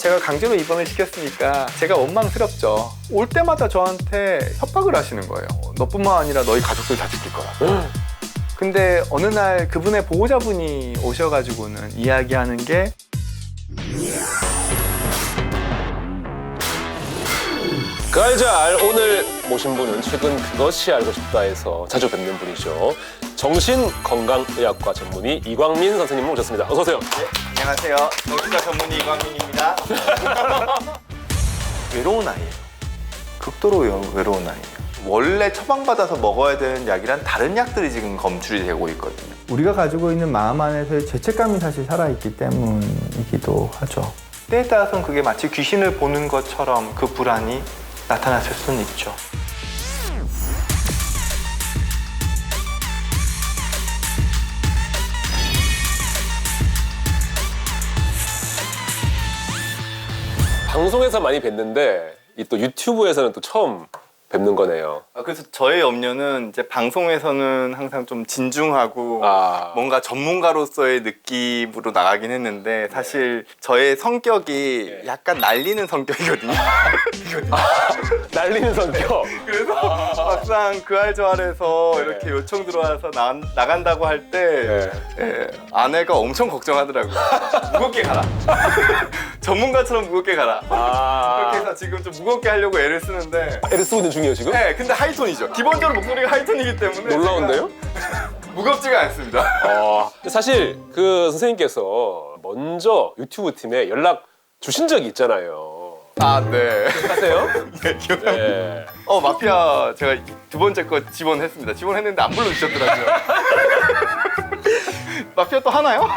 제가 강제로 입원을 시켰으니까 제가 원망스럽죠. 올 때마다 저한테 협박을 하시는 거예요. 너뿐만 아니라 너희 가족들 다 지킬 거라. 근데 어느 날 그분의 보호자분이 오셔가지고는 이야기하는 게 그 알자 알 오늘 모신 분은 최근 그것이 알고 싶다에서 자주 뵙는 분이죠. 정신건강의학과 전문의 이광민 선생님 모셨습니다. 어서 오세요. 네, 안녕하세요. 정신과 전문의 이광민입니다. 외로운 아이예요. 극도로 외로운 아이예요. 원래 처방받아서 먹어야 되는 약이랑 다른 약들이 지금 검출이 되고 있거든요. 우리가 가지고 있는 마음 안에서의 죄책감이 사실 살아있기 때문이기도 하죠. 때에 따라서는 그게 마치 귀신을 보는 것처럼 그 불안이 나타났을 수는 있죠. 방송에서 많이 뵀는데 이 또 유튜브에서는 또 처음 뵙는 거네요. 그래서 저의 염려는 이제 방송에서는 항상 좀 진중하고 뭔가 전문가로서의 느낌으로 나가긴 했는데 사실 저의 성격이 약간 날리는 성격이거든요. 날리는 성격. 그래서 막상 그 알 저 알에서 이렇게 요청 들어와서 나간다고 할 때 아내가 엄청 걱정하더라고요. 무겁게 가라. 전문가처럼 무겁게 가라. 그렇게 해서 지금 좀 무겁게 하려고 애를 쓰는데 애를 쓰고 있는 중이에요 지금? 네, 근데 하이톤이죠. 기본적으로 목소리가 하이톤이기 때문에 놀라운데요? 무겁지가 않습니다. 사실 그 선생님께서 먼저 유튜브 팀에 연락 주신 적이 있잖아요. 아, 네. 아세요? 네, 기억납니다. 네. 마피아 제가 두 번째 거 지원했습니다. 지원했는데 안 불러주셨더라고요. 마피아 또 하나요?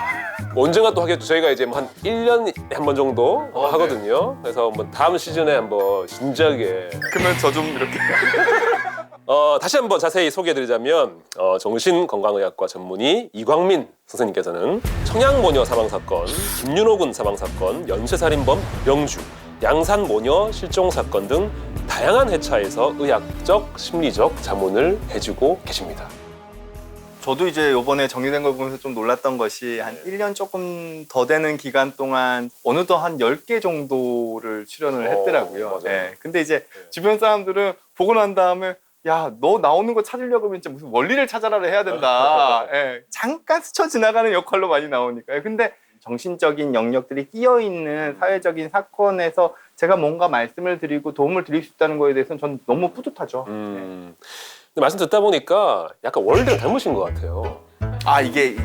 언젠가 또 하겠죠. 저희가 이제 한 1년에 한 번 정도 하거든요. 그래서 뭐 다음 시즌에 한번 진지하게 그러면 저 좀 이렇게 다시 한번 자세히 소개해드리자면 정신건강의학과 전문의 이광민 선생님께서는 청양모녀 사망사건, 김윤호 군 사망사건, 연쇄살인범 명주, 양산모녀 실종사건 등 다양한 회차에서 의학적, 심리적 자문을 해주고 계십니다. 저도 이제 요번에 정리된 걸 보면서 좀 놀랐던 것이 한 1년 조금 더 되는 기간 동안 어느덧 한 10개 정도를 출연을 했더라고요. 맞아요. 네. 근데 이제 주변 사람들은 보고 난 다음에 야, 너 나오는 거 찾으려고 하면 진짜 무슨 원리를 찾아라를 해야 된다. 예, 잠깐 스쳐 지나가는 역할로 많이 나오니까요. 근데 정신적인 영역들이 끼어있는 사회적인 사건에서 제가 뭔가 말씀을 드리고 도움을 드릴 수 있다는 거에 대해서는 전 너무 뿌듯하죠. 근데 말씀 듣다 보니까 약간 원래랑 닮으신 것 같아요. 아, 이게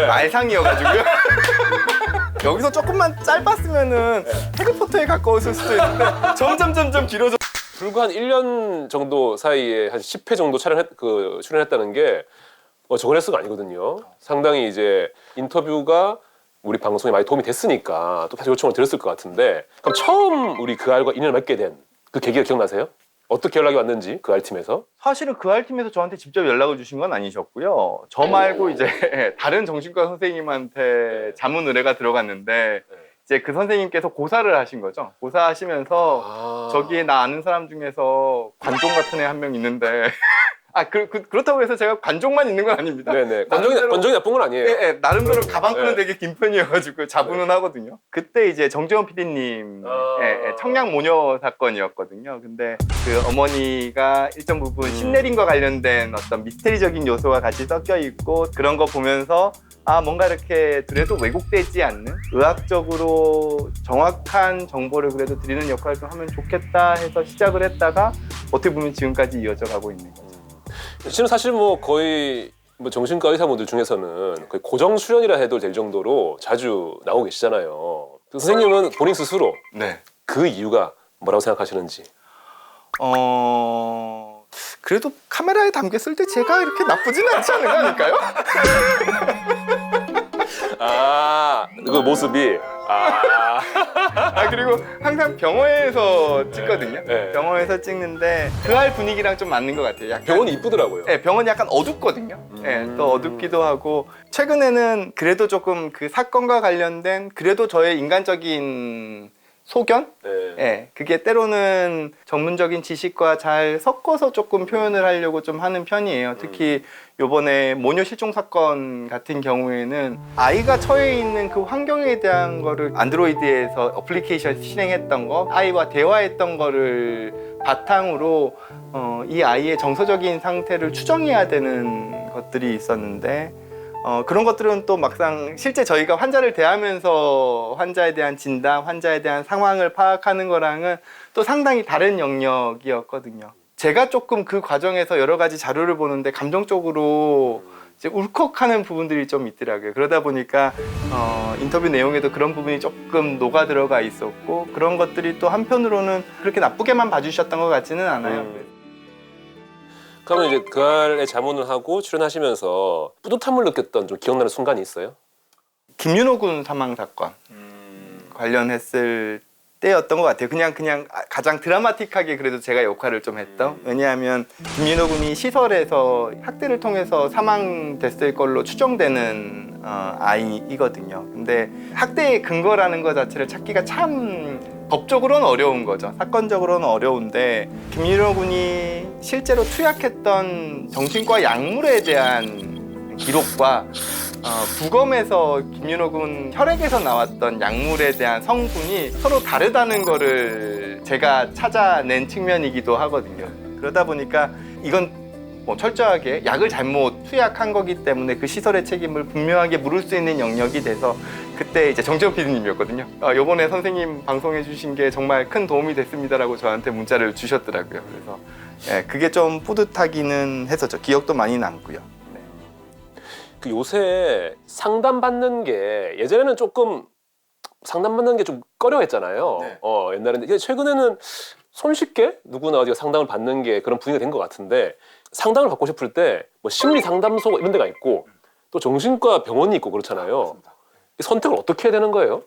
말상이어가지고요. 여기서 조금만 짧았으면은 해리포터에 가까웠을 수도 있는데 점점 길어져. 불과 한 1년 정도 사이에 한 10회 정도 출연했다는 게 저건 수가 아니거든요. 상당히 이제 인터뷰가 우리 방송에 많이 도움이 됐으니까 또 다시 요청을 드렸을 것 같은데, 그럼 처음 우리 그 알과 인연을 맺게 된 그 계기가 기억나세요? 어떻게 연락이 왔는지 그 알 팀에서? 사실은 그 알팀에서 저한테 직접 연락을 주신 건 아니셨고요. 저 말고 이제 다른 정신과 선생님한테 자문 의뢰가 들어갔는데 이제 그 선생님께서 고사를 하신 거죠. 고사하시면서 저기에 나 아는 사람 중에서 관종 같은 애 한 명 있는데 그렇다고 해서 제가 관종만 있는 건 아닙니다. 네네. 관종이 나쁜 건 아니에요. 네, 나름대로 가방끈은 되게 긴 편이어가지고 자부는 하거든요. 그때 이제 정재원 PD님 청량모녀 사건이었거든요. 근데 그 어머니가 일정 부분 신내림과 관련된 어떤 미스테리적인 요소가 같이 섞여 있고 그런 거 보면서 뭔가 이렇게 그래도 왜곡되지 않는 의학적으로 정확한 정보를 그래도 드리는 역할을 좀 하면 좋겠다 해서 시작을 했다가 어떻게 보면 지금까지 이어져 가고 있는 거죠. 저는 사실 뭐 거의 정신과 의사분들 중에서는 거의 고정 출연이라 해도 될 정도로 자주 나오고 계시잖아요. 그 선생님은 본인 스스로 그 이유가 뭐라고 생각하시는지? 그래도 카메라에 담겼을 때 제가 이렇게 나쁘지는 않지 않은 거 아닐까요? 그 모습이 그리고 항상 병원에서 찍거든요. 네. 병원에서 찍는데 그 알 분위기랑 좀 맞는 것 같아요. 약간, 병원이 이쁘더라고요. 네, 병원이 약간 어둡거든요. 또 어둡기도 하고 최근에는 그래도 조금 그 사건과 관련된 그래도 저의 인간적인 소견? 네. 예, 그게 때로는 전문적인 지식과 잘 섞어서 조금 표현을 하려고 좀 하는 편이에요. 특히 요번에 모녀 실종 사건 같은 경우에는 아이가 처해 있는 그 환경에 대한 거를 안드로이드에서 어플리케이션 실행했던 거, 아이와 대화했던 거를 바탕으로 이 아이의 정서적인 상태를 추정해야 되는 것들이 있었는데 그런 것들은 또 막상 실제 저희가 환자를 대하면서 환자에 대한 진단, 환자에 대한 상황을 파악하는 거랑은 또 상당히 다른 영역이었거든요. 제가 조금 그 과정에서 여러 가지 자료를 보는데 감정적으로 이제 울컥하는 부분들이 좀 있더라고요. 그러다 보니까 인터뷰 내용에도 그런 부분이 조금 녹아 들어가 있었고 그런 것들이 또 한편으로는 그렇게 나쁘게만 봐주셨던 것 같지는 않아요. 그러면 이제 그알에 자문을 하고 출연하시면서 뿌듯함을 느꼈던 좀 기억나는 순간이 있어요? 김윤호 군 사망 사건 관련했을 때였던 것 같아요. 그냥 가장 드라마틱하게 그래도 제가 역할을 좀 했던. 왜냐하면 김윤호 군이 시설에서 학대를 통해서 사망됐을 걸로 추정되는 아이이거든요. 근데 학대의 근거라는 것 자체를 찾기가 참 법적으로는 어려운 거죠. 사건적으로는 어려운데 김윤호 군이 실제로 투약했던 정신과 약물에 대한 기록과 부검에서 김윤호 군 혈액에서 나왔던 약물에 대한 성분이 서로 다르다는 거를 제가 찾아낸 측면이기도 하거든요. 그러다 보니까 이건 뭐 철저하게 약을 잘못 투약한 거기 때문에 그 시설의 책임을 분명하게 물을 수 있는 영역이 돼서 그때 이제 정재훈 PD님이었거든요. 요번에 선생님 방송해 주신 게 정말 큰 도움이 됐습니다라고 저한테 문자를 주셨더라고요. 그래서 예, 그게 좀 뿌듯하기는 했었죠. 기억도 많이 남고요. 네. 그 요새 상담받는 게 예전에는 조금 상담받는 게 좀 꺼려했잖아요. 네. 옛날에는 근데 최근에는 손쉽게 누구나 어디가 상담을 받는 게 그런 분위기가 된 것 같은데 상담을 받고 싶을 때 뭐 심리 상담소 이런 데가 있고 또 정신과 병원이 있고 그렇잖아요. 이 선택을 어떻게 해야 되는 거예요?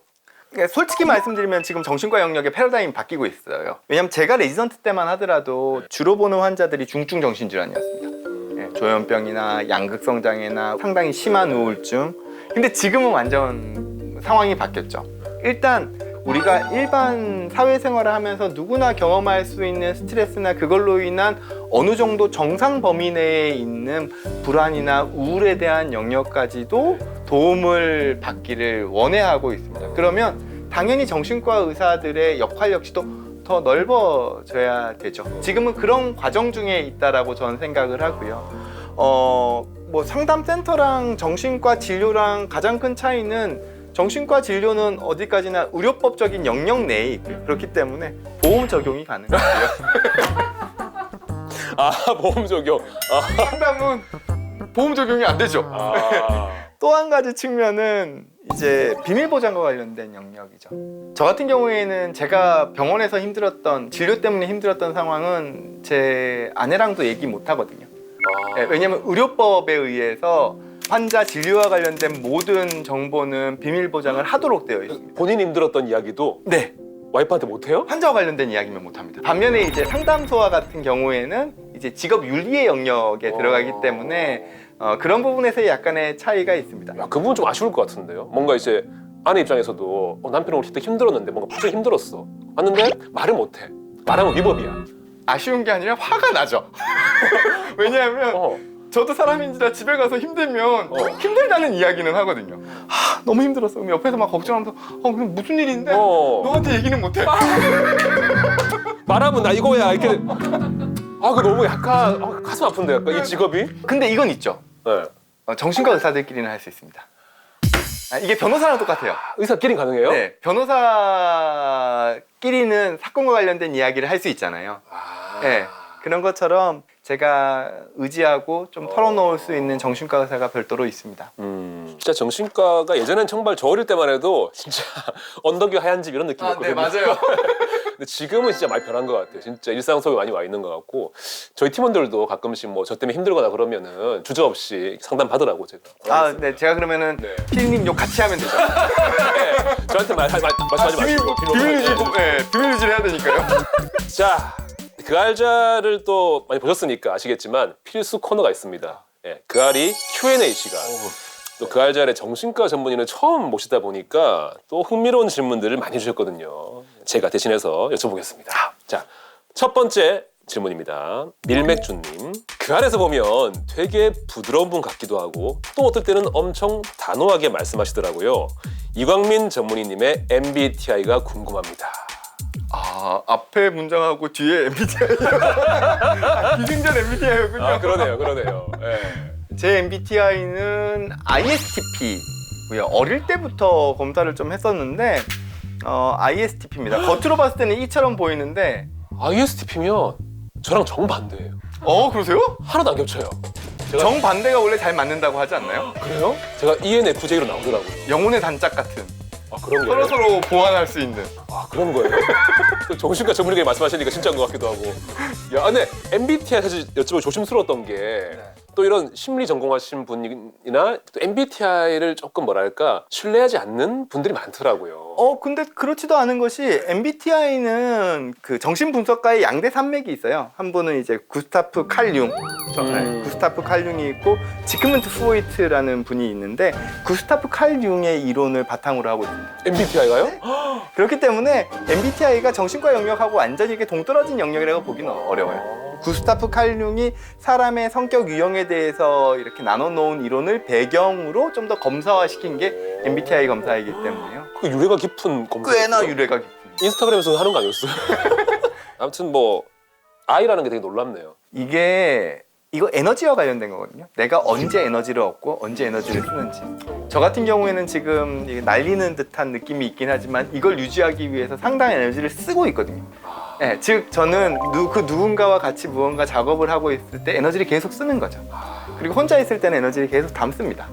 그러니까 솔직히 말씀드리면 지금 정신과 영역의 패러다임이 바뀌고 있어요. 왜냐하면 제가 레지던트 때만 하더라도 주로 보는 환자들이 중증 정신질환이었습니다. 예, 조현병이나 양극성 장애나 상당히 심한 우울증. 근데 지금은 완전 상황이 바뀌었죠. 일단 우리가 일반 사회생활을 하면서 누구나 경험할 수 있는 스트레스나 그걸로 인한 어느 정도 정상 범위 내에 있는 불안이나 우울에 대한 영역까지도 도움을 받기를 원해하고 있습니다. 그러면 당연히 정신과 의사들의 역할 역시도 더 넓어져야 되죠. 지금은 그런 과정 중에 있다라고 저는 생각을 하고요. 뭐 상담센터랑 정신과 진료랑 가장 큰 차이는 정신과 진료는 어디까지나 의료법적인 영역 내에 있고요. 그렇기 때문에 보험 적용이 가능하고요. 아 보험 적용. 상담은 보험 적용이 안 되죠. 또 한 가지 측면은 이제 비밀 보장과 관련된 영역이죠. 저 같은 경우에는 제가 병원에서 힘들었던 진료 때문에 힘들었던 상황은 제 아내랑도 얘기 못 하거든요. 네, 왜냐하면 의료법에 의해서 환자 진료와 관련된 모든 정보는 비밀 보장을 하도록 되어 있습니다. 본인이 힘들었던 이야기도 네, 와이프한테 못 해요? 환자와 관련된 이야기면 못합니다. 반면에 이제 상담소와 같은 경우에는 이제 직업 윤리의 영역에 들어가기 때문에 그런 부분에서 약간의 차이가 있습니다. 야, 그 부분 좀 아쉬울 것 같은데요. 뭔가 이제 아내 입장에서도 남편은 우리 그때 힘들었는데 뭔가 갑자기 힘들었어. 왔는데 말을 못 해. 말하면 위법이야. 아쉬운 게 아니라 화가 나죠. 왜냐하면 저도 사람인지라 집에 가서 힘들면 힘들다는 이야기는 하거든요. 너무 힘들었어. 그럼 옆에서 막 걱정하면서 그럼 무슨 일인데 너한테 얘기는 못해. 말하면 나 이거야 이렇게. 그 너무 약간 가슴 아픈데 약간 이 직업이. 근데 이건 있죠. 네. 정신과 의사들끼리는 할 수 있습니다. 이게 변호사랑 똑같아요. 의사끼리 가능해요? 네, 변호사끼리는 사건과 관련된 이야기를 할 수 있잖아요. 네, 그런 것처럼 제가 의지하고 좀 털어놓을 수 있는 정신과 의사가 별도로 있습니다. 진짜 정신과가 예전엔 정말 저 어릴 때만 해도 진짜 언덕 위 하얀 집 이런 느낌이었거든요. 네, 맞아요. 근데 지금은 진짜 많이 변한 것 같아요. 진짜 일상 속에 많이 와 있는 것 같고 저희 팀원들도 가끔씩 뭐 저 때문에 힘들거나 그러면은 주저없이 상담 받으라고 제가. 네, 제가 그러면은 네. 피디님 욕 같이 하면 되죠. 네, 저한테 말씀하지 마시고 비밀 유지 해야 되니까요. 자, 그 알자를 또 많이 보셨으니까 아시겠지만 필수 코너가 있습니다. 그 알이 Q&A 시간. 또 그 알잘의 정신과 전문의는 처음 모시다 보니까 또 흥미로운 질문들을 많이 주셨거든요. 제가 대신해서 여쭤보겠습니다. 자, 첫 번째 질문입니다. 밀맥주님, 그 안에서 보면 되게 부드러운 분 같기도 하고 또 어떨 때는 엄청 단호하게 말씀하시더라고요. 이광민 전문의님의 MBTI가 궁금합니다. 아, 앞에 문장하고 뒤에 MBTI. 기승전 MBTI였군요. 아, 그러네요. 네. 제 MBTI는 ISTP고요. 어릴 때부터 검사를 좀 했었는데 ISTP입니다. 겉으로 봤을 때는 E처럼 보이는데 ISTP면 저랑 정반대예요. 그러세요? 하나도 안 겹쳐요. 제가 정반대가 원래 잘 맞는다고 하지 않나요? 그래요? 제가 ENFJ로 나오더라고요. 영혼의 단짝 같은 아, 그런 거예요? 서로 보완할 수 있는. 아, 그런 거예요? 또 정신과 전문의가 말씀하시니까 진짜인 것 같기도 하고. 야, 근데 MBTI 사실 여쭤보고 조심스러웠던 게 또 이런 심리 전공하신 분이나 또 MBTI를 조금 뭐랄까 신뢰하지 않는 분들이 많더라고요. 근데 그렇지도 않은 것이 MBTI는 그 정신분석가의 양대 산맥이 있어요. 한 분은 이제 구스타프 칼 융, 구스타프 칼 융이 있고 지크문트 프로이트라는 분이 있는데 구스타프 칼 융의 이론을 바탕으로 하고 있습니다. MBTI가요? 그렇기 때문에 MBTI가 정신과 영역하고 완전히 이게 동떨어진 영역이라고 보기는 어려워요. 구스타프 칼 융이 사람의 성격 유형에 대해서 이렇게 나눠놓은 이론을 배경으로 좀 더 검사화시킨 게 MBTI 검사이기 때문에요. 그 유래가 깊은 검사. 꽤나 유래가 깊습니다. 인스타그램에서 하는 거 아니었어요? 아무튼 뭐 I라는 게 되게 놀랍네요. 이거 에너지와 관련된 거거든요. 내가 언제 에너지를 얻고 언제 에너지를 쓰는지. 저 같은 경우에는 지금 이게 날리는 듯한 느낌이 있긴 하지만 이걸 유지하기 위해서 상당한 에너지를 쓰고 있거든요. 네, 즉 저는 그 누군가와 같이 무언가 작업을 하고 있을 때 에너지를 계속 쓰는 거죠. 그리고 혼자 있을 때는 에너지를 계속 담습니다.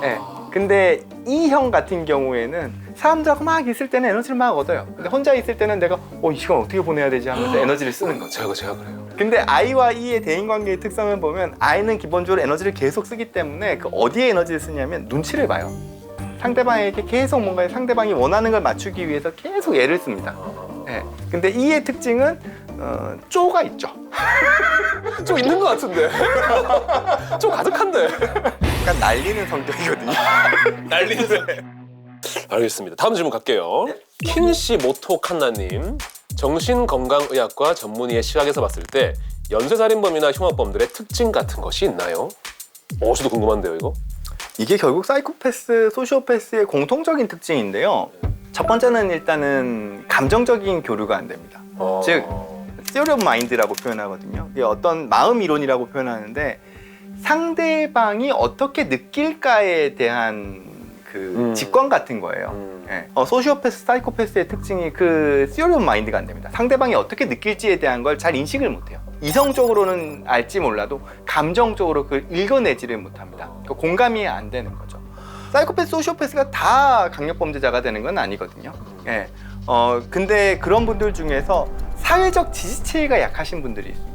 네, 근데 이 형 같은 경우에는 사람들하고 막 있을 때는 에너지를 막 얻어요. 근데 혼자 있을 때는 내가 이 시간 어떻게 보내야 되지 하면서 에너지를 쓰는 거죠. 제가 그래요. 근데 I와 E의 대인관계의 특성을 보면 I는 기본적으로 에너지를 계속 쓰기 때문에 그 어디에 에너지를 쓰냐면 눈치를 봐요. 상대방에게 계속 뭔가 상대방이 원하는 걸 맞추기 위해서 계속 애를 씁니다. 네. 근데 E의 특징은 쪼가 있죠. 좀 있는 것 같은데. 좀 가득한데. 약간 날리는 성격이거든요. 날리는 알겠습니다. 다음 질문 갈게요. 킨시 모토 칸나님, 정신건강의학과 전문의의 시각에서 봤을 때 연쇄살인범이나 흉악범들의 특징 같은 것이 있나요? 저도 궁금한데요, 이거. 이게 결국 사이코패스, 소시오패스의 공통적인 특징인데요. 첫 번째는 일단은 감정적인 교류가 안 됩니다. 즉 theory of mind라고 표현하거든요. 이게 어떤 마음 이론이라고 표현하는데 상대방이 어떻게 느낄까에 대한 그 직관 같은 거예요. 네. 소시오패스, 사이코패스의 특징이 그 theory of mind가 안 됩니다. 상대방이 어떻게 느낄지에 대한 걸 잘 인식을 못해요. 이성적으로는 알지 몰라도 감정적으로 그걸 읽어내지를 못합니다. 그러니까 공감이 안 되는 거죠. 사이코패스, 소시오패스가 다 강력범죄자가 되는 건 아니거든요. 예. 근데 그런 분들 중에서 사회적 지지체계가 약하신 분들이 있습니다.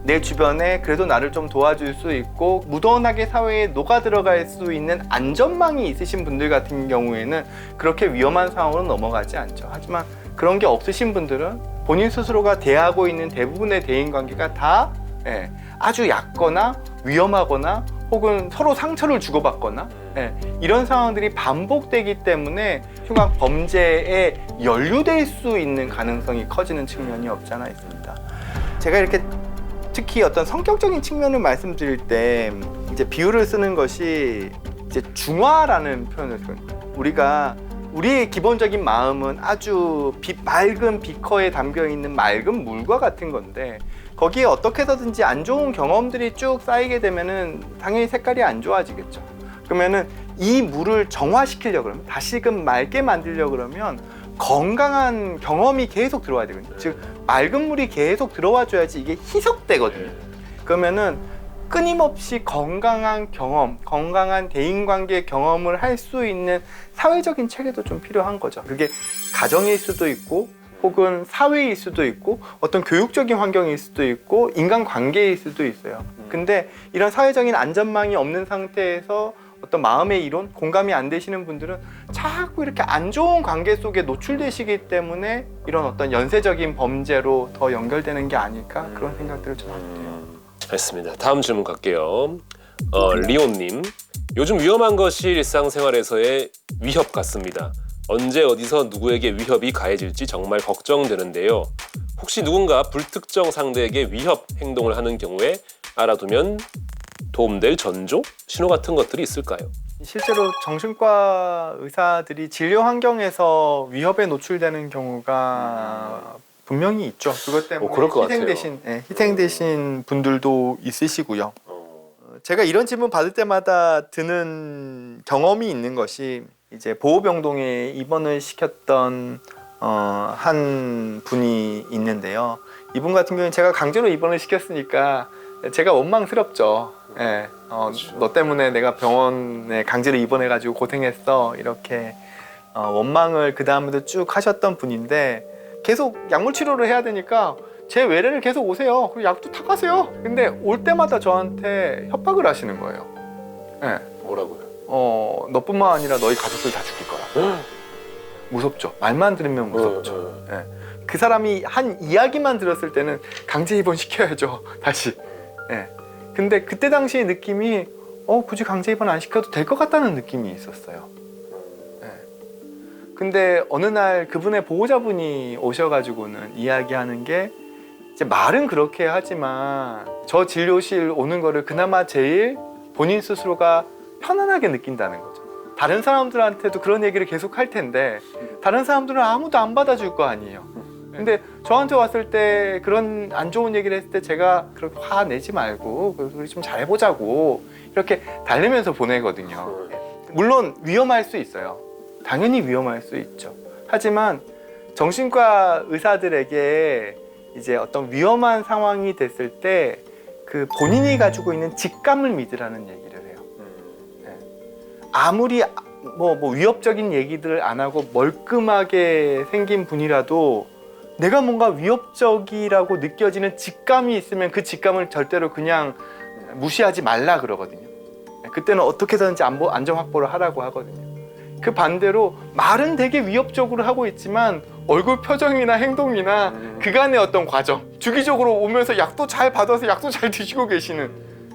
내 주변에 그래도 나를 좀 도와줄 수 있고 무던하게 사회에 녹아 들어갈 수 있는 안전망이 있으신 분들 같은 경우에는 그렇게 위험한 상황으로 넘어가지 않죠. 하지만 그런 게 없으신 분들은 본인 스스로가 대하고 있는 대부분의 대인관계가 다 아주 얕거나 위험하거나 혹은 서로 상처를 주고받거나 이런 상황들이 반복되기 때문에 흉악 범죄에 연루될 수 있는 가능성이 커지는 측면이 없지 않아 있습니다. 제가 이렇게 특히 어떤 성격적인 측면을 말씀드릴 때 이제 비유를 쓰는 것이 이제 중화라는 표현을 써요. 우리의 기본적인 마음은 아주 맑은 비커에 담겨 있는 맑은 물과 같은 건데 거기에 어떻게 해서든지 안 좋은 경험들이 쭉 쌓이게 되면은 당연히 색깔이 안 좋아지겠죠. 그러면은 이 물을 정화시키려고 그러면 다시금 맑게 만들려고 그러면 건강한 경험이 계속 들어와야 되거든요. 즉 맑은 물이 계속 들어와 줘야지 이게 희석되거든요. 그러면은 끊임없이 건강한 경험, 건강한 대인관계 경험을 할 수 있는 사회적인 체계도 좀 필요한 거죠. 그게 가정일 수도 있고 혹은 사회일 수도 있고 어떤 교육적인 환경일 수도 있고 인간관계일 수도 있어요. 근데 이런 사회적인 안전망이 없는 상태에서 어떤 마음의 이론, 공감이 안 되시는 분들은 자꾸 이렇게 안 좋은 관계 속에 노출되시기 때문에 이런 어떤 연쇄적인 범죄로 더 연결되는 게 아닐까 그런 생각들을 좀 하게 돼요. 알겠습니다. 다음 질문 갈게요. 리온님, 요즘 위험한 것이 일상생활에서의 위협 같습니다. 언제 어디서 누구에게 위협이 가해질지 정말 걱정되는데요. 혹시 누군가 불특정 상대에게 위협 행동을 하는 경우에 알아두면 도움될 전조? 신호 같은 것들이 있을까요? 실제로 정신과 의사들이 진료 환경에서 위협에 노출되는 경우가 분명히 있죠. 그것 때문에 그럴 것 희생되신 분들도 있으시고요. 제가 이런 질문 받을 때마다 드는 경험이 있는 것이 이제 보호병동에 입원을 시켰던 한 분이 있는데요. 이분 같은 경우는 제가 강제로 입원을 시켰으니까 제가 원망스럽죠. 예, 너 때문에 내가 병원에 강제로 입원해가지고 고생했어. 이렇게 원망을 그 다음에도 쭉 하셨던 분인데 계속 약물 치료를 해야 되니까 제 외래를 계속 오세요. 그리고 약도 타 가세요. 근데 올 때마다 저한테 협박을 하시는 거예요. 예. 뭐라고요? 너뿐만 아니라 너희 가족들 다 죽일 거라. 무섭죠. 말만 들으면 무섭죠. 예. 그 사람이 한 이야기만 들었을 때는 강제 입원 시켜야죠. 다시. 예. 근데 그때 당시의 느낌이 굳이 강제 입원 안 시켜도 될 것 같다는 느낌이 있었어요. 예. 근데 어느 날 그분의 보호자분이 오셔가지고는 이야기하는 게 이제 말은 그렇게 하지만 저 진료실 오는 거를 그나마 제일 본인 스스로가 편안하게 느낀다는 거죠. 다른 사람들한테도 그런 얘기를 계속 할 텐데 다른 사람들은 아무도 안 받아줄 거 아니에요. 근데 저한테 왔을 때 그런 안 좋은 얘기를 했을 때 제가 그렇게 화내지 말고 우리 좀 잘해보자고 이렇게 달래면서 보내거든요. 물론 위험할 수 있어요. 당연히 위험할 수 있죠. 하지만 정신과 의사들에게 이제 어떤 위험한 상황이 됐을 때 그 본인이 가지고 있는 직감을 믿으라는 얘기를 해요. 아무리 뭐 위협적인 얘기들을 안 하고 멀끔하게 생긴 분이라도 내가 뭔가 위협적이라고 느껴지는 직감이 있으면 그 직감을 절대로 그냥 무시하지 말라 그러거든요. 그때는 어떻게든지 안정 확보를 하라고 하거든요. 그 반대로 말은 되게 위협적으로 하고 있지만 얼굴 표정이나 행동이나 그간의 어떤 과정, 주기적으로 오면서 약도 잘 받아서 약도 잘 드시고 계시는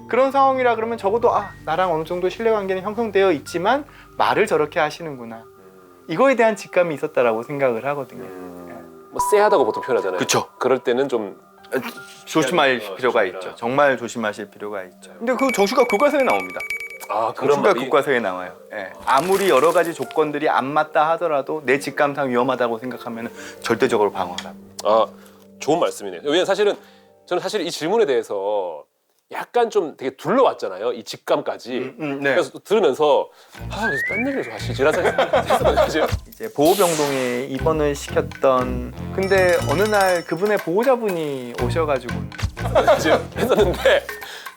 그런 상황이라 그러면 적어도 나랑 어느 정도 신뢰관계는 형성되어 있지만 말을 저렇게 하시는구나. 이거에 대한 직감이 있었다라고 생각을 하거든요. 뭐 쎄하다고 보통 표현하잖아요. 그쵸. 그럴 때는 좀 조심할 필요가 조심해라. 있죠. 정말 조심하실 필요가 있죠. 근데 그 정신과 교과서에 나옵니다. 정신과 교과서에 나와요. 예. 아무리 여러 가지 조건들이 안 맞다 하더라도 내 직감상 위험하다고 생각하면 절대적으로 방어하라. 좋은 말씀이네요. 왜냐면 사실은 저는 사실 이 질문에 대해서 약간 좀 되게 둘러왔잖아요. 이 직감까지. 네. 그래서 들으면서 그래서 딴 얘기를 좀 하시지 라는 생각했거든요. 이제 보호병동에 입원을 시켰던 근데 어느 날 그분의 보호자분이 오셔가지고 했었는데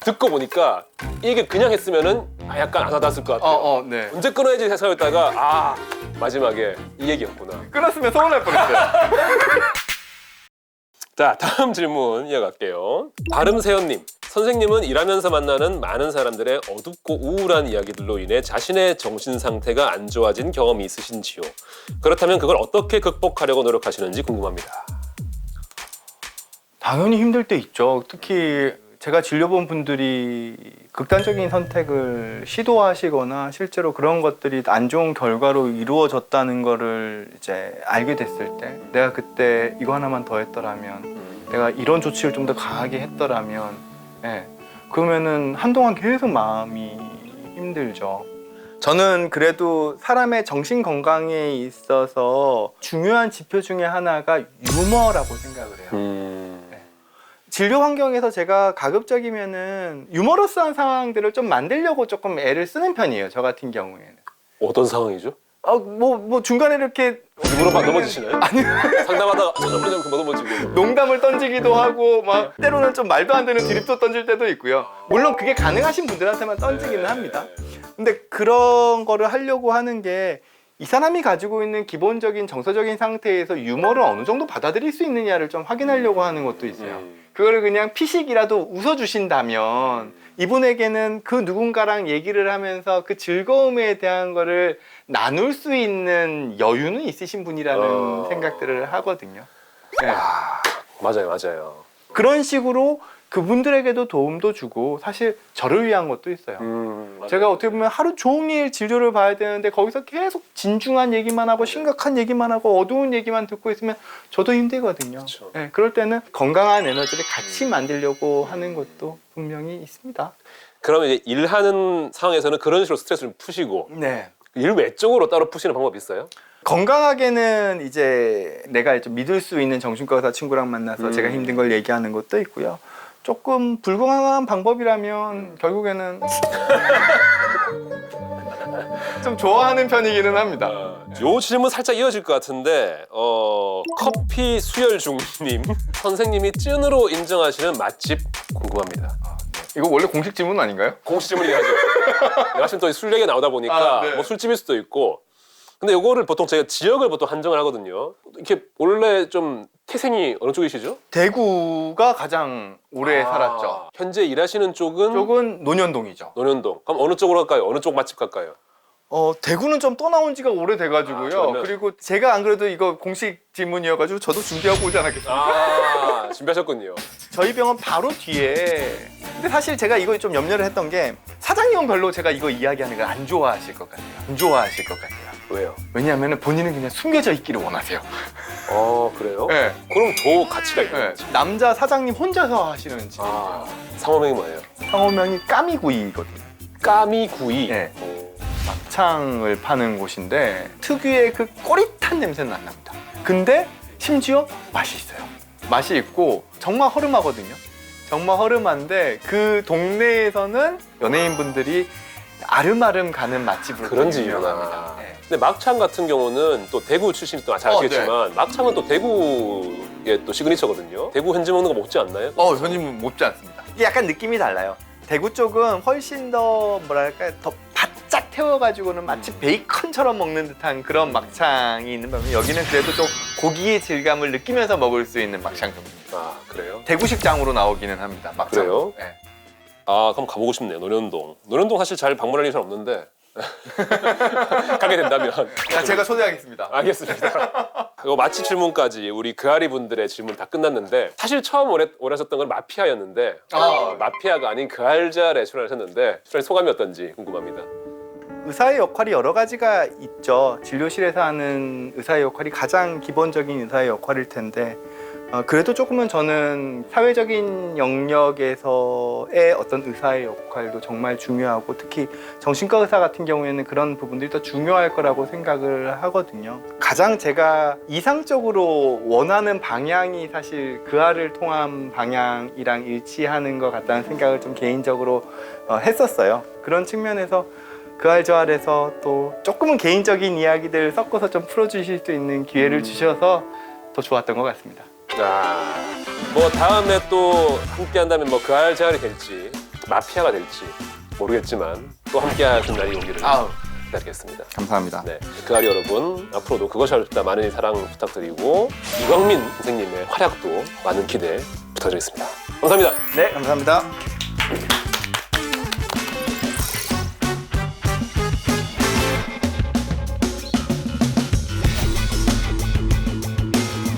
듣고 보니까 이게 그냥 했으면은 약간 안 와닿았을 것 같아요. 네. 언제 끊어야지 생각했다가 마지막에 이 얘기였구나. 끊었으면 서운할 뻔했어요. 자, 다음 질문 이어갈게요. 발음세연님, 선생님은 일하면서 만나는 많은 사람들의 어둡고 우울한 이야기들로 인해 자신의 정신 상태가 안 좋아진 경험이 있으신지요? 그렇다면 그걸 어떻게 극복하려고 노력하시는지 궁금합니다. 당연히 힘들 때 있죠. 특히 제가 진료본 분들이 극단적인 선택을 시도하시거나 실제로 그런 것들이 안 좋은 결과로 이루어졌다는 거를 이제 알게 됐을 때 내가 그때 이거 하나만 더 했더라면 내가 이런 조치를 좀 더 강하게 했더라면 그러면은 한동안 계속 마음이 힘들죠. 저는 그래도 사람의 정신 건강에 있어서 중요한 지표 중에 하나가 유머라고 생각을 해요. 진료 환경에서 제가 가급적이면은 유머러스한 상황들을 좀 만들려고 조금 애를 쓰는 편이에요. 저 같은 경우에는. 어떤 상황이죠? 뭐 중간에 이렇게 일부러 넘어지시나요? 아니 상담하다가 잠깐만 넘어지고 농담을 던지기도 하고 막 때로는 좀 말도 안 되는 드립도 던질 때도 있고요. 물론 그게 가능하신 분들한테만 던지기는 합니다. 근데 그런 거를 하려고 하는 게 이 사람이 가지고 있는 기본적인 정서적인 상태에서 유머를 어느 정도 받아들일 수 있느냐를 좀 확인하려고 하는 것도 있어요. 그거를 그냥 피식이라도 웃어주신다면 이분에게는 그 누군가랑 얘기를 하면서 그 즐거움에 대한 거를 나눌 수 있는 여유는 있으신 분이라는 생각들을 하거든요. 맞아요. 그런 식으로 그분들에게도 도움도 주고 사실 저를 위한 것도 있어요. 제가 어떻게 보면 하루 종일 진료를 봐야 되는데 거기서 계속 진중한 얘기만 하고 심각한 얘기만 하고 어두운 얘기만 듣고 있으면 저도 힘들거든요. 그쵸. 네, 그럴 때는 건강한 에너지를 같이 만들려고 하는 것도 분명히 있습니다. 그러면 이제 일하는 상황에서는 그런 식으로 스트레스를 푸시고 네. 일 외적으로 따로 푸시는 방법이 있어요? 건강하게는 이제 내가 좀 믿을 수 있는 정신과 의사 친구랑 만나서 제가 힘든 걸 얘기하는 것도 있고요. 조금 불건강한 방법이라면 결국에는 좀 좋아하는 편이기는 합니다. 요 질문 살짝 이어질 것 같은데 커피 수열중님 선생님이 찐으로 인정하시는 맛집 궁금합니다. 이거 원래 공식 질문 아닌가요? 공식 질문이긴 하죠. 마침 또 술 얘기 나오다 보니까 아, 네. 뭐 술집일 수도 있고. 근데 요거를 보통 제가 지역을 보통 한정을 하거든요. 이렇게 원래 좀 태생이 어느 쪽이시죠? 대구가 가장 오래 살았죠. 현재 일하시는 쪽은 쪽은 논현동이죠. 논현동. 그럼 어느 쪽으로 갈까요? 어느 쪽 맛집 갈까요? 대구는 좀 떠나온 지가 오래돼가지고요. 그러면- 그리고 제가 안 그래도 이거 공식 질문이어가지고 저도 준비하고 오지 않았겠습니까? 준비하셨군요. 저희 병원 바로 뒤에. 근데 사실 제가 이거 좀 염려를 했던 게 사장님은 별로 제가 이거 이야기하는 걸 안 좋아하실 것 같아요. 안 좋아하실 것 같아요. 왜요? 왜냐하면 본인은 그냥 숨겨져 있기를 원하세요. 그래요? 네. 그럼 더 가치가 있는 거지. 남자 사장님 혼자서 하시는 집이에요. 상호명이 뭐예요? 상호명이 까미구이거든요. 까미구이. 네. 막창을 파는 곳인데 특유의 그 꼬릿한 냄새는 안 납니다. 근데 심지어 맛이 있어요. 맛이 있고 정말 허름하거든요. 정말 허름한데 그 동네에서는 연예인분들이 아름아름 가는 맛집으로 그런 유명합니다. 집이구나. 네. 근데 막창 같은 경우는 또 대구 출신이 또 잘 아시겠지만 막창은 또 대구의 또 시그니처거든요. 대구 현지 먹는 거 먹지 않나요? 저는 못지 않습니다. 이게 약간 느낌이 달라요. 대구 쪽은 훨씬 더 뭐랄까 더 바짝 태워가지고는 마치 베이컨처럼 먹는 듯한 그런 막창이 있는 반면 여기는 그래도 좀 고기의 질감을 느끼면서 먹을 수 있는 막창 종류입니다. 그래요? 대구식장으로 나오기는 합니다. 막창. 그래요? 네. 그럼 가보고 싶네요. 논현동. 논현동 사실 잘 방문할 일은 없는데 가게 된다면. 제가 초대하겠습니다. 알겠습니다. 이거 맛집 질문까지 우리 그아리 분들의 질문 다 끝났는데 사실 처음 오라셨던 건 마피아였는데 마피아가 아닌 그알잘에 출연하셨는데 출연 소감이 어떤지 궁금합니다. 의사의 역할이 여러 가지가 있죠. 진료실에서 하는 의사의 역할이 가장 기본적인 의사의 역할일 텐데 그래도 조금은 저는 사회적인 영역에서의 어떤 의사의 역할도 정말 중요하고 특히 정신과 의사 같은 경우에는 그런 부분들이 더 중요할 거라고 생각을 하거든요. 가장 제가 이상적으로 원하는 방향이 사실 그아를 통한 방향이랑 일치하는 것 같다는 생각을 좀 개인적으로 했었어요. 그런 측면에서 그알저알에서 또 조금은 개인적인 이야기들 섞어서 좀 풀어주실 수 있는 기회를 주셔서 더 좋았던 것 같습니다. 뭐 다음에 또 함께 한다면 뭐 그알잘이 될지 마피아가 될지 모르겠지만 또 함께 하신 날이 오기를 기다리겠습니다. 감사합니다. 네, 그아리 여러분 앞으로도 그것이 알고 싶다 많은 사랑 부탁드리고 이광민 선생님의 활약도 많은 기대 부탁드리겠습니다. 감사합니다. 네, 감사합니다.